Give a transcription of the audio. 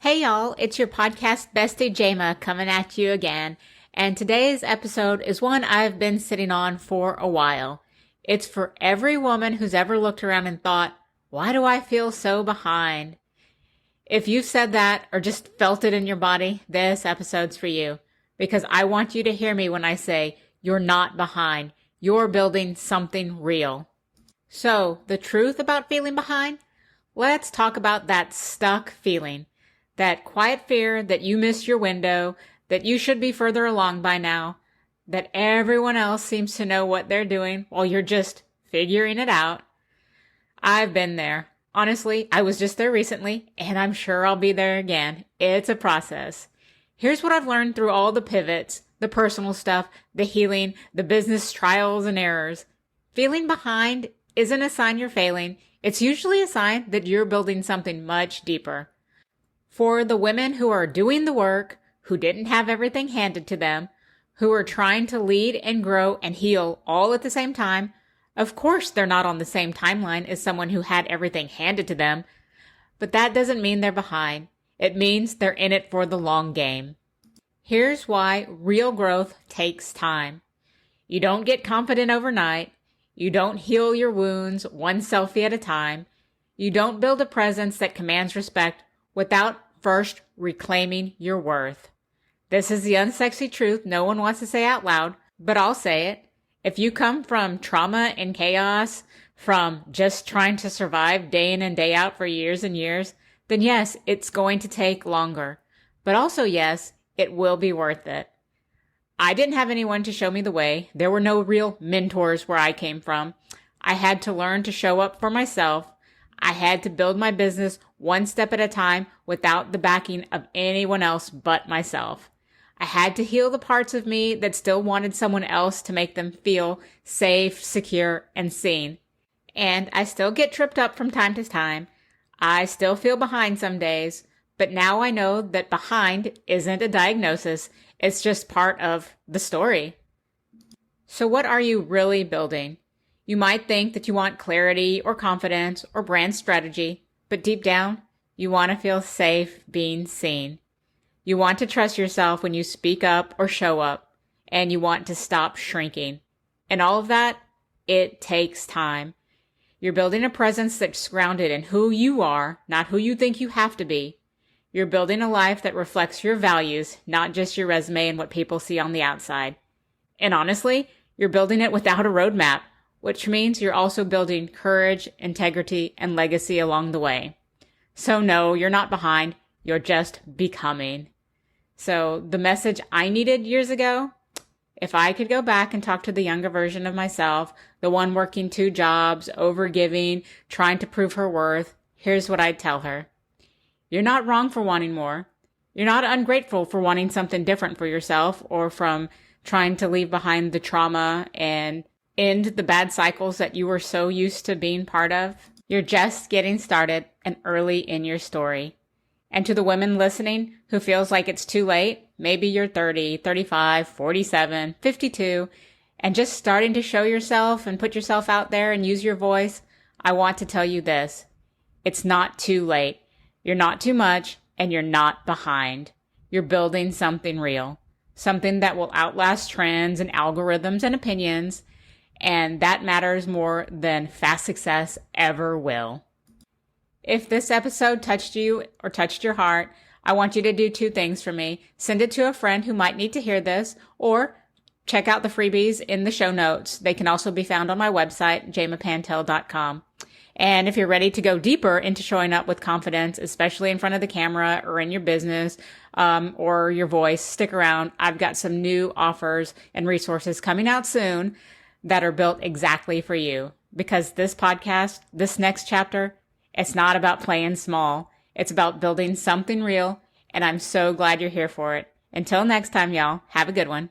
Hey y'all, it's your podcast bestie Jama coming at you again, and today's episode is one I've been sitting on for a while. It's for every woman who's ever looked around and thought, why do I feel so behind? If you've said that or just felt it in your body, this episode's for you, because I want you to hear me when I say you're not behind. You're building something real. So, the truth about feeling behind? Let's talk about that stuck feeling. That quiet fear that you missed your window, that you should be further along by now, that everyone else seems to know what they're doing while you're just figuring it out. I've been there. Honestly, I was just there recently, and I'm sure I'll be there again. It's a process. Here's what I've learned through all the pivots, the personal stuff, the healing, the business trials and errors. Feeling behind isn't a sign you're failing. It's usually a sign that you're building something much deeper. For the women who are doing the work, who didn't have everything handed to them, who are trying to lead and grow and heal all at the same time, of course they're not on the same timeline as someone who had everything handed to them, but that doesn't mean they're behind. It means they're in it for the long game. Here's why real growth takes time. You don't get confident overnight. You don't heal your wounds one selfie at a time. You don't build a presence that commands respect without first reclaiming your worth. This is the unsexy truth no one wants to say out loud, but I'll say it. If you come from trauma and chaos, from just trying to survive day in and day out for years and years, then yes, it's going to take longer. But also yes, it will be worth it. I didn't have anyone to show me the way. There were no real mentors where I came from. I had to learn to show up for myself. I had to build my business one step at a time without the backing of anyone else but myself. I had to heal the parts of me that still wanted someone else to make them feel safe, secure, and seen. And I still get tripped up from time to time. I still feel behind some days, but now I know that behind isn't a diagnosis. It's just part of the story. So what are you really building? You might think that you want clarity or confidence or brand strategy, but deep down, you want to feel safe being seen. You want to trust yourself when you speak up or show up, and you want to stop shrinking. And all of that, it takes time. You're building a presence that's grounded in who you are, not who you think you have to be. You're building a life that reflects your values, not just your resume and what people see on the outside. And honestly, you're building it without a roadmap, which means you're also building courage, integrity, and legacy along the way. So no, you're not behind. You're just becoming. So the message I needed years ago, if I could go back and talk to the younger version of myself, the one working 2 jobs, overgiving, trying to prove her worth, here's what I'd tell her. You're not wrong for wanting more. You're not ungrateful for wanting something different for yourself or from trying to leave behind the trauma and end the bad cycles that you were so used to being part of. You're just getting started and early in your story. And to the women listening who feels like it's too late, maybe you're 30, 35, 47, 52, and just starting to show yourself and put yourself out there and use your voice, I want to tell you this. It's not too late. You're not too much, and you're not behind. You're building something real. Something that will outlast trends and algorithms and opinions, and that matters more than fast success ever will. If this episode touched you or touched your heart, I want you to do 2 things for me. Send it to a friend who might need to hear this, or check out the freebies in the show notes. They can also be found on my website, jamapantel.com. And if you're ready to go deeper into showing up with confidence, especially in front of the camera or in your business or your voice, stick around. I've got some new offers and resources coming out soon that are built exactly for you. Because this podcast, this next chapter, it's not about playing small. It's about building something real, and I'm so glad you're here for it. Until next time, y'all, have a good one.